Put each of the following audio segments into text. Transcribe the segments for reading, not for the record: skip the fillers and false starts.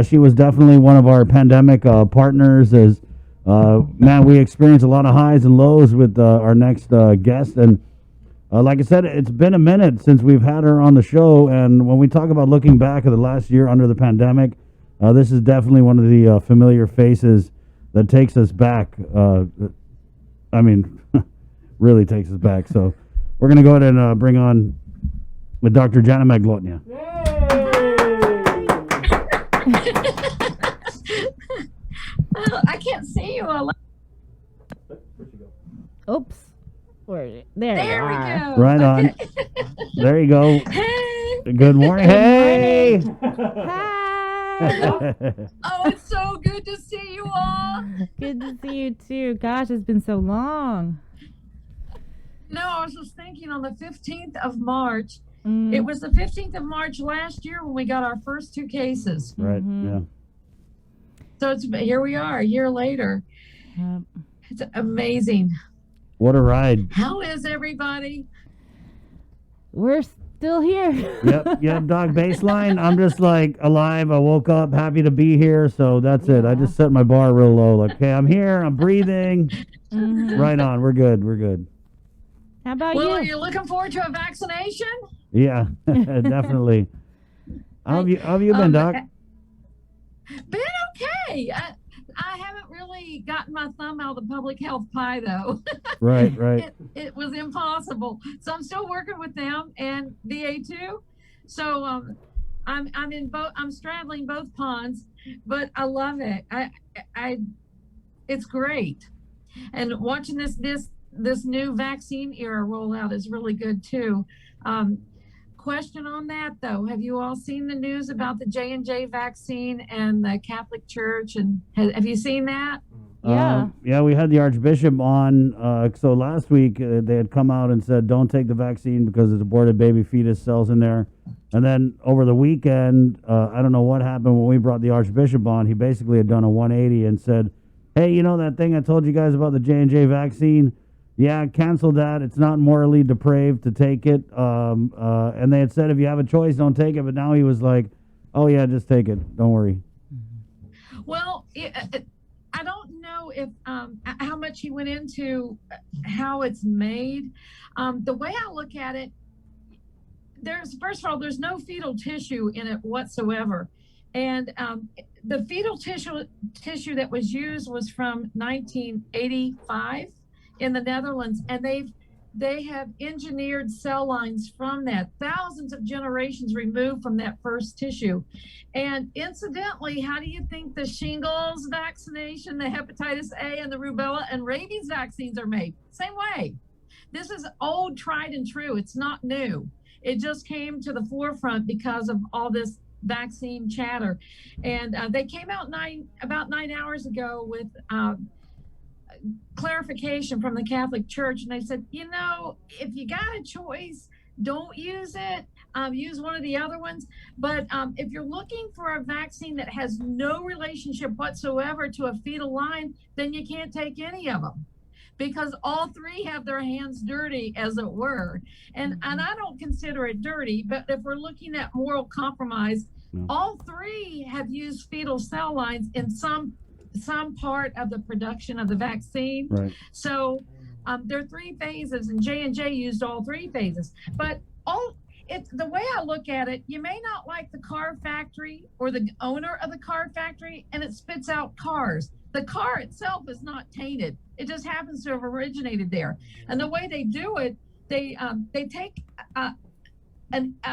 She was definitely one of our pandemic partners. Man, we experienced a lot of highs and lows with our next guest, and like I said, it's been a minute since we've had her on the show. And when we talk about looking back at the last year under the pandemic, this is definitely one of the familiar faces that takes us back. I mean, really takes us back. So we're going to go ahead and bring on with Dr. Janna Manglona. I can't see you. Oops. There we go. Right on. There you go. Hey. Good morning. Hey. Hi. Oh, it's so good to see you all. Good to see you too. Gosh, it's been so long. No, I was just thinking on the 15th of March. It was the 15th of March last year when we got our first 2 cases. Right. Yeah. So here we are a year later. Yep. It's amazing. What a ride. How is everybody? We're still here. Yep, dog. Baseline. I'm just like alive. I woke up happy to be here. So that's it. I just set my bar real low. Like, okay, I'm here. I'm breathing. Right on. We're good. How about you? you? Are you looking forward to a vaccination? Yeah, definitely. How have you been, Doc? Been okay. I haven't really gotten my thumb out of the public health pie, though. Right. It was impossible. So I'm still working with them and VA2. So I'm in both. I'm straddling both ponds, but I love it. It's great. And watching this new vaccine era roll out is really good too. Question on that though, have you all seen the news about the J&J vaccine and the Catholic Church, and have you seen that? Yeah, we had the Archbishop on. So last week they had come out and said don't take the vaccine because there's aborted baby fetus cells in there. And then over the weekend, I don't know what happened when we brought the Archbishop on. He basically had done a 180 and said, hey, you know that thing I told you guys about the J&J vaccine? Yeah, cancel that. It's not morally depraved to take it. And they had said if you have a choice, don't take it. But now he was like, oh, yeah, just take it. Don't worry. Well, I don't know if how much he went into how it's made. The way I look at it, first of all, there's no fetal tissue in it whatsoever. And the fetal tissue that was used was from 1985. In the Netherlands, and they have engineered cell lines from that, thousands of generations removed from that first tissue. And incidentally, how do you think the shingles vaccination, the hepatitis A and the rubella and rabies vaccines are made? Same way. This is old, tried and true. It's not new. It just came to the forefront because of all this vaccine chatter. And they came out about 9 hours ago with clarification from the Catholic Church, and they said, if you got a choice, don't use it. Use one of the other ones. But if you're looking for a vaccine that has no relationship whatsoever to a fetal line, then you can't take any of them, because all 3 have their hands dirty, as it were. And I don't consider it dirty, but if we're looking at moral compromise, all 3 have used fetal cell lines in some part of the production of the vaccine. Right. So there are 3 phases, and J&J used all 3 phases. But the way I look at it, you may not like the car factory or the owner of the car factory, and it spits out cars. The car itself is not tainted. It just happens to have originated there. And the way they do it, they take a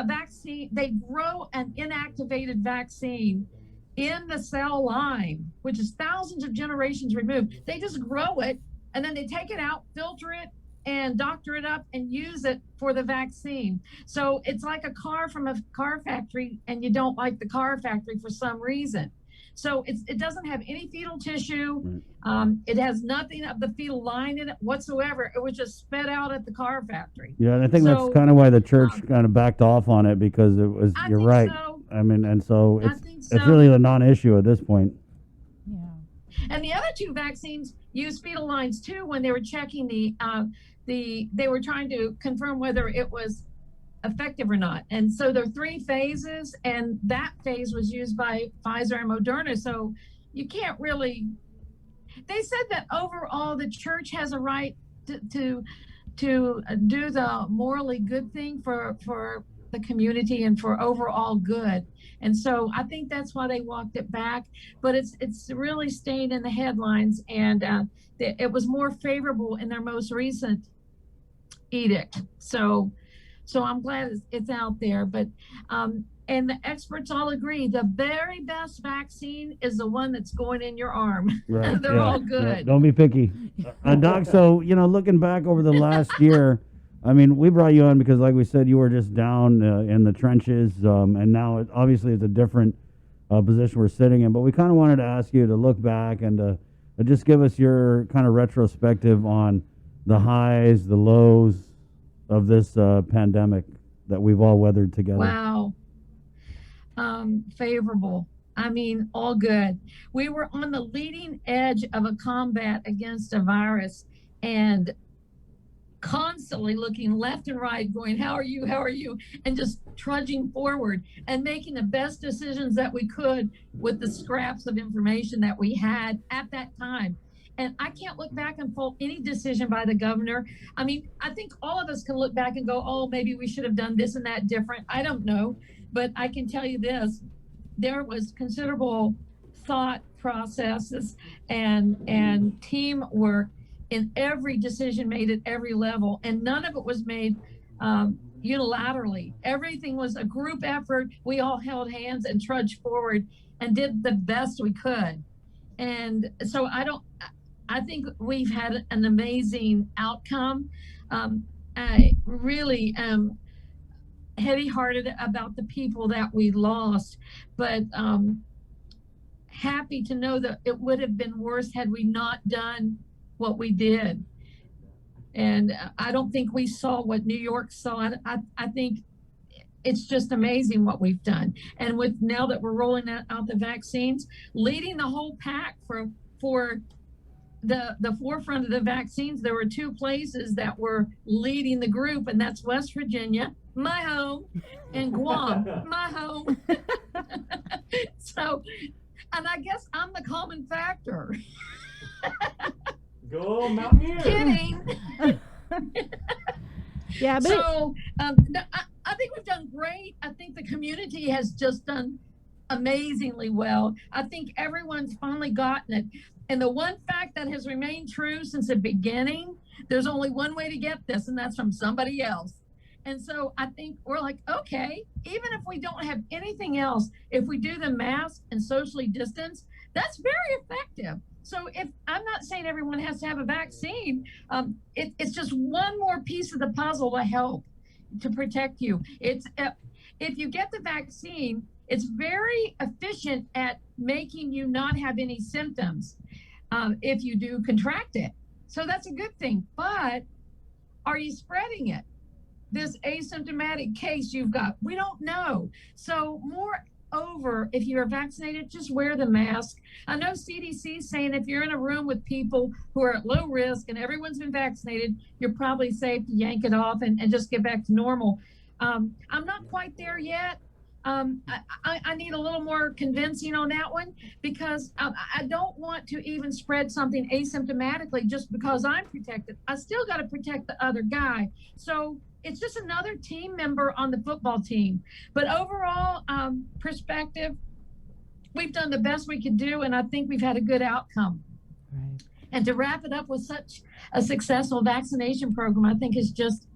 vaccine, they grow an inactivated vaccine in the cell line, which is thousands of generations removed. They just grow it, and then they take it out, filter it, and doctor it up and use it for the vaccine. So it's like a car from a car factory, and you don't like the car factory for some reason. So it doesn't have any fetal tissue. It has nothing of the fetal line in it whatsoever. It was just sped out at the car factory. Yeah, and I think that's kind of why the church kind of backed off on it, because it was. You're right. So. I mean, and so it's really a non-issue at this point. Yeah. And the other 2 vaccines use fetal lines too when they were checking they were trying to confirm whether it was effective or not. And so there are three phases, and that phase was used by Pfizer and Moderna. So you can't really. They said that overall the church has a right to do the morally good thing for the community and for overall good. And so I think that's why they walked it back. But it's really stayed in the headlines, and it was more favorable in their most recent edict. So I'm glad it's out there. But and the experts all agree the very best vaccine is the one that's going in your arm. Right. They're all good. Don't be picky. Doc, so, looking back over the last year, I mean, we brought you on because, like we said, you were just down in the trenches, and now obviously it's a different position we're sitting in. But we kind of wanted to ask you to look back and just give us your kind of retrospective on the highs, the lows of this pandemic that we've all weathered together. Wow. Favorable. I mean, all good. We were on the leading edge of a combat against a virus and constantly looking left and right, going, how are you? How are you? And just trudging forward and making the best decisions that we could with the scraps of information that we had at that time. And I can't look back and fault any decision by the governor. I mean, I think all of us can look back and go, oh, maybe we should have done this and that different. I don't know. But I can tell you this, there was considerable thought processes and teamwork in every decision made at every level. And none of it was made unilaterally. Everything was a group effort. We all held hands and trudged forward and did the best we could. And so I think we've had an amazing outcome. I really am heavy-hearted about the people that we lost, but happy to know that it would have been worse had we not done what we did. And I don't think we saw what New York saw. I think it's just amazing what we've done. And with now that we're rolling out the vaccines, leading the whole pack for the forefront of the vaccines, there were two places that were leading the group, and that's West Virginia, my home, and Guam, my home. So, and I guess I'm the common factor. Go Mountaineers! Kidding. Yeah, but So I think we've done great. I think the community has just done amazingly well. I think everyone's finally gotten it. And the one fact that has remained true since the beginning, there's only one way to get this, and that's from somebody else. And so I think we're like, okay, even if we don't have anything else, if we do the mask and socially distance, that's very effective. So if I'm not saying everyone has to have a vaccine, it's just one more piece of the puzzle to help to protect you. It's if you get the vaccine, it's very efficient at making you not have any symptoms if you do contract it. So that's a good thing. But are you spreading it? This asymptomatic case you've got, we don't know. So moreover, if you're vaccinated, just wear the mask. I know CDC is saying if you're in a room with people who are at low risk and everyone's been vaccinated, you're probably safe to yank it off and just get back to normal. I'm not quite there yet. I need a little more convincing on that one because I don't want to even spread something asymptomatically just because I'm protected. I still got to protect the other guy. So it's just another team member on the football team. But overall perspective, we've done the best we could do, and I think we've had a good outcome. right. And to wrap it up with such a successful vaccination program, I think is just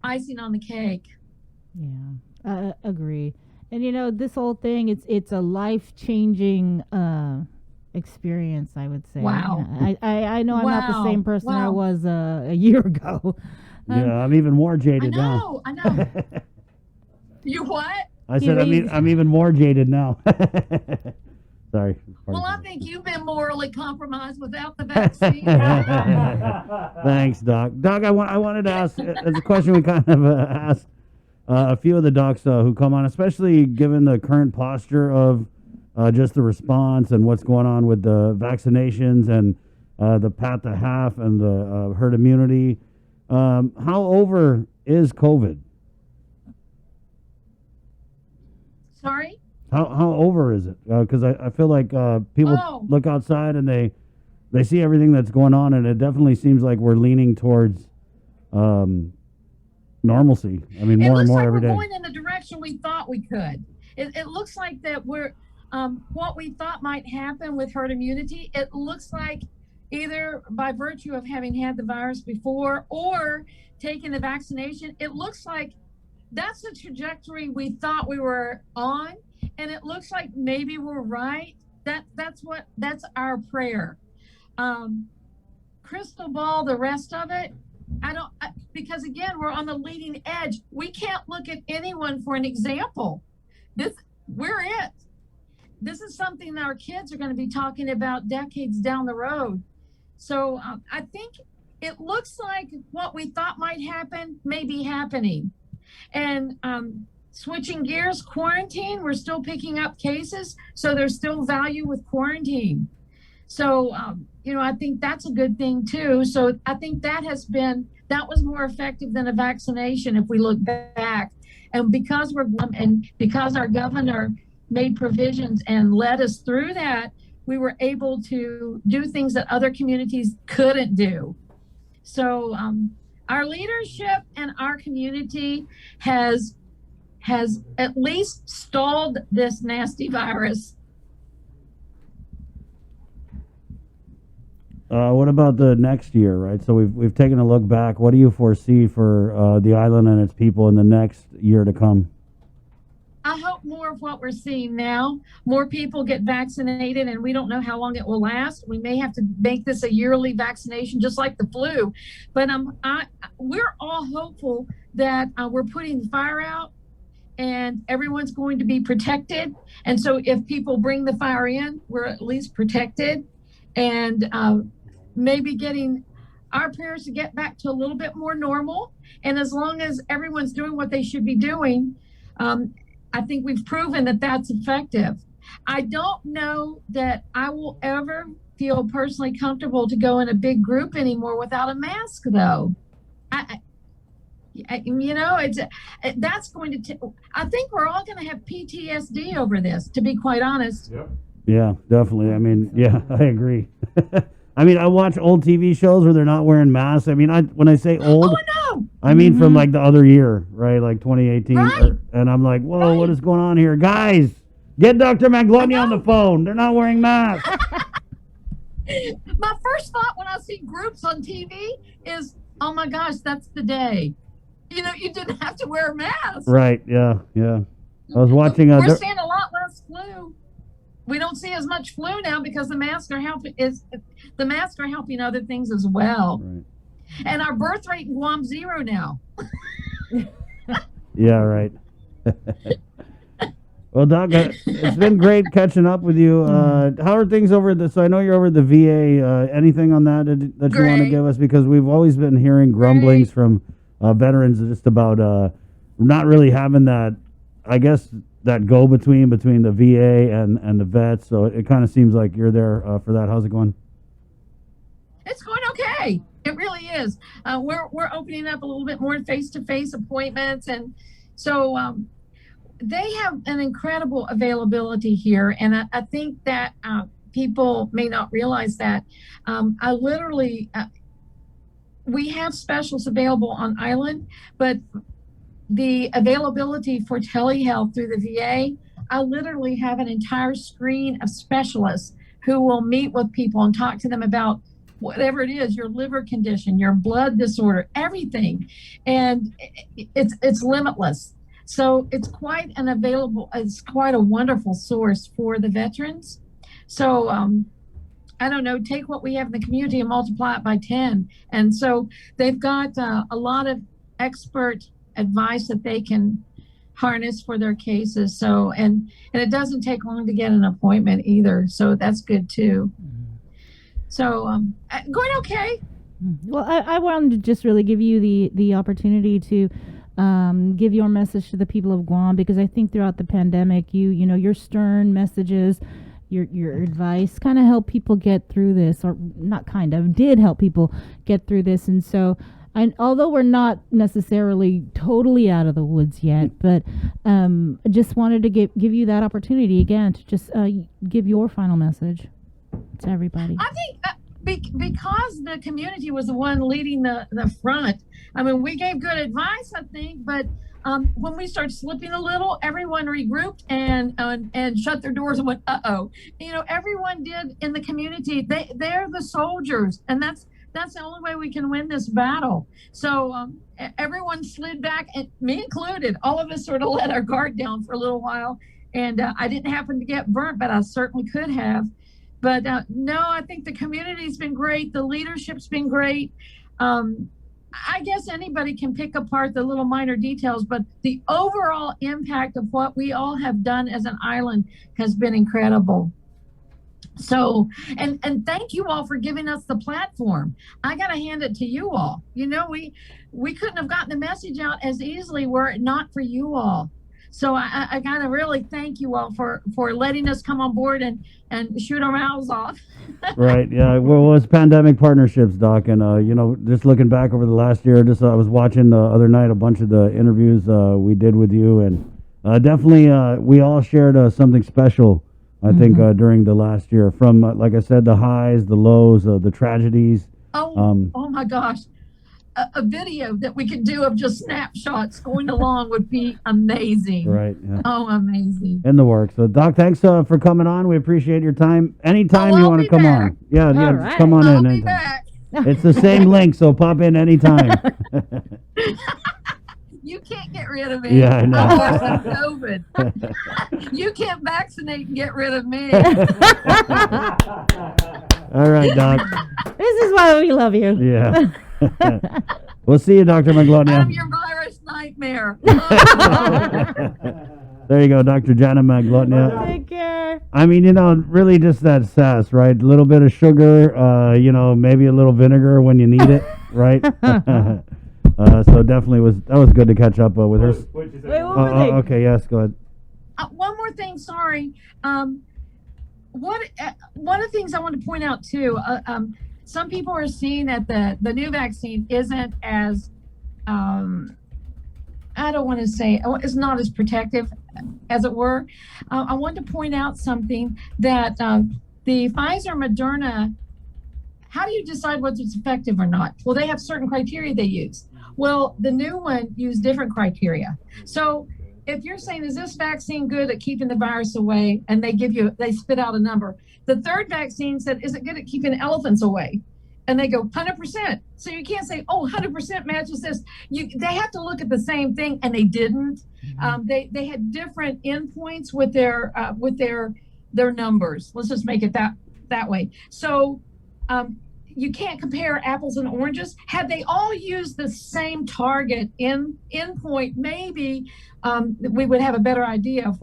icing on the cake. Yeah, agree. And this whole thing, it's a life-changing experience, I would say. Wow. I know I'm not the Wow. same person I Wow. was a year ago. Yeah, I'm even more I jaded now. know. You what? I said I'm even more jaded now. Sorry. Well, I think you've been morally compromised without the vaccine. Thanks, Doc. Doc, I wanted to ask as a question we kind of asked a few of the docs who come on, especially given the current posture of just the response and what's going on with the vaccinations and the path to half and the herd immunity. How over is COVID? How over is it? Because I feel like people Oh, look outside and they see everything that's going on, and it definitely seems like we're leaning towards um, normalcy. I mean, it more and looks more like every we're day. going in the direction we thought we could. It looks like that we're what we thought might happen with herd immunity. It looks like either by virtue of having had the virus before or taking the vaccination, it looks like that's the trajectory we thought we were on, and it looks like maybe we're right. That's our prayer. Um, Crystal ball, the rest of it, because again, we're on the leading edge. We can't look at anyone for an example. This, we're it. This is something that our kids are going to be talking about decades down the road. So I think it looks like what we thought might happen may be happening. And switching gears, quarantine, we're still picking up cases. So there's still value with quarantine. So, I think that's a good thing too. So I think that was more effective than a vaccination if we look back. And because our governor made provisions and led us through that, we were able to do things that other communities couldn't do. So, our leadership and our community has at least stalled this nasty virus. What about the next year, right? So we've taken a look back. What do you foresee for the island and its people in the next year to come? I hope more of what we're seeing now. More people get vaccinated, and we don't know how long it will last. We may have to make this a yearly vaccination, just like the flu. But we're all hopeful that we're putting the fire out, and everyone's going to be protected. And so, if people bring the fire in, we're at least protected, and maybe getting our prayers to get back to a little bit more normal. And as long as everyone's doing what they should be doing, I think we've proven that that's effective. I don't know that I will ever feel personally comfortable to go in a big group anymore without a mask, though. It's that's going to. I think we're all going to have PTSD over this. To be quite honest. Yep. Yeah, definitely. I mean, yeah, I agree. I mean, I watch old TV shows where they're not wearing masks. I mean, when I say old, Oh no! I mean from like the other year, right? Like 2018. Right. And I'm like, whoa, what Right. is going on here? Guys, get Dr. Manglona on know. the phone. They're not wearing masks. My first thought when I see groups on TV is, oh my gosh, that's the day. You didn't have to wear a mask. Right, yeah, yeah. I was watching We're seeing a lot less flu. We don't see as much flu now because the masks are helping other things as well. Right. And our birth rate in Guam's 0 now. Yeah, right. Well, Doc, it's been great catching up with you. How are things over at so I know you're over at the VA. Anything on that you want to Great. give us? Because we've always been hearing grumblings from veterans just about not really having that, I guess, that go-between between the VA and the vets. So it kind of seems like you're there for that. How's it going? It's going okay. It really is. We're opening up a little bit more face-to-face appointments, and so they have an incredible availability here. And I think that people may not realize that. I literally, we have specials available on island, but the availability for telehealth through the VA, I literally have an entire screen of specialists who will meet with people and talk to them about whatever it is, your liver condition, your blood disorder, everything. And it's limitless. So it's quite a wonderful source for the veterans. So I don't know, take what we have in the community and multiply it by 10. And so they've got a lot of expert advice that they can harness for their cases. So, and it doesn't take long to get an appointment either. So that's good too. So, going okay. Well, I wanted to just really give you the opportunity to give your message to the people of Guam, because I think throughout the pandemic, your stern messages, your advice kind of helped people get through this, or not kind of, did help people get through this. And so And although we're not necessarily totally out of the woods yet, but I just wanted to give you that opportunity again to just give your final message to everybody. I think because the community was the one leading the front, I mean, we gave good advice, I think, but when we started slipping a little, everyone regrouped and shut their doors and went, uh-oh. You know, everyone did in the community. They're the soldiers, and that's the only way we can win this battle. So everyone slid back, and me included. All of us sort of let our guard down for a little while, and I didn't happen to get burnt, but I certainly could have. But no, I think the community's been great. The leadership's been great. I guess anybody can pick apart the little minor details, but the overall impact of what we all have done as an island has been incredible. So, and thank you all for giving us the platform. I got to hand it to you all. You know, we couldn't have gotten the message out as easily were it not for you all. So I got to really thank you all for letting us come on board and shoot our mouths off. Right. Yeah. Well, it's pandemic partnerships, Doc, and you know, just looking back over the last year, just I was watching the other night a bunch of the interviews we did with you, and definitely we all shared something special. I think during the last year, from like I said, the highs, the lows, the tragedies. Oh my gosh. A video that we could do of just snapshots going along would be amazing. Right. Yeah. Oh, amazing. In the works. So, Doc, thanks for coming on. We appreciate your time. Anytime you want to come on. Yeah, yeah, right. just come on I'll in. be anytime. back. It's the same link, so pop in anytime. You can't get rid of me. Yeah, I know. I'm COVID. You can't vaccinate and get rid of me. All right, Doc. This is why we love you. Yeah. We'll see you, Dr. Manglona. I'm your virus nightmare. There you go, Dr. Janna Manglona. Take care. I mean, you know, really just that sass, right? A little bit of sugar, you know, maybe a little vinegar when you need it, right? So definitely that was good to catch up with her. Wait, what were they? Okay, yes, go ahead. One more thing, sorry. One of the things I want to point out too, some people are seeing that the new vaccine isn't as, I don't want to say, it's not as protective, as it were. I want to point out something that the Pfizer Moderna, how do you decide whether it's effective or not? Well, they have certain criteria they use. Well, the new one used different criteria. So if you're saying, is this vaccine good at keeping the virus away? And they spit out a number. The third vaccine said, is it good at keeping elephants away? And they go 100%. So you can't say, oh, 100% matches this. They have to look at the same thing, and they didn't. They had different endpoints with their numbers. Let's just make it that way. So you can't compare apples and oranges. Had they all used the same target endpoint, maybe we would have a better idea of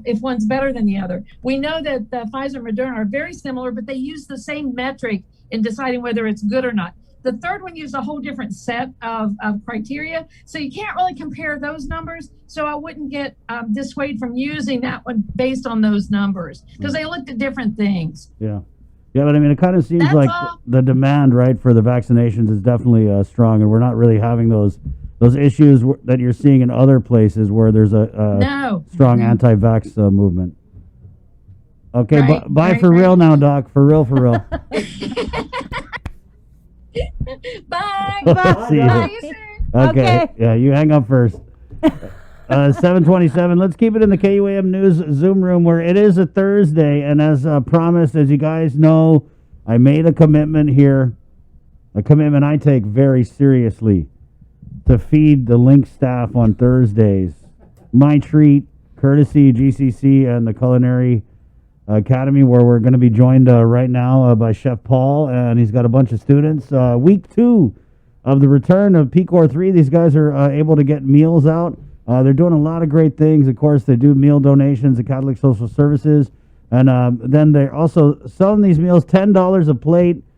if one's better than the other. We know that the Pfizer and Moderna are very similar, but they use the same metric in deciding whether it's good or not. The third one used a whole different set of criteria, so you can't really compare those numbers. So I wouldn't get dissuaded from using that one based on those numbers, because they looked at different things. Yeah. Yeah, but I mean, it kind of seems That's like all. the demand, right, for the vaccinations is definitely strong, and we're not really having those issues that you're seeing in other places where there's a No. strong anti-vax movement. Okay, Right, bye right, for real right. now, Doc. For real, for real. Bye. Bye. See you. Bye. You soon. Okay. Okay. Yeah, you hang up first. 7:27. Let's keep it in the KUAM News Zoom room, where it is a Thursday, and as promised, as you guys know, I made a commitment here, a commitment I take very seriously, to feed the Link staff on Thursdays. My treat, courtesy GCC and the Culinary Academy, where we're going to be joined right now by Chef Paul, and he's got a bunch of students. Week 2 of the return of PCOR 3, these guys are able to get meals out. They're doing a lot of great things. Of course, they do meal donations at Catholic Social Services, and then they're also selling these meals $10 a plate.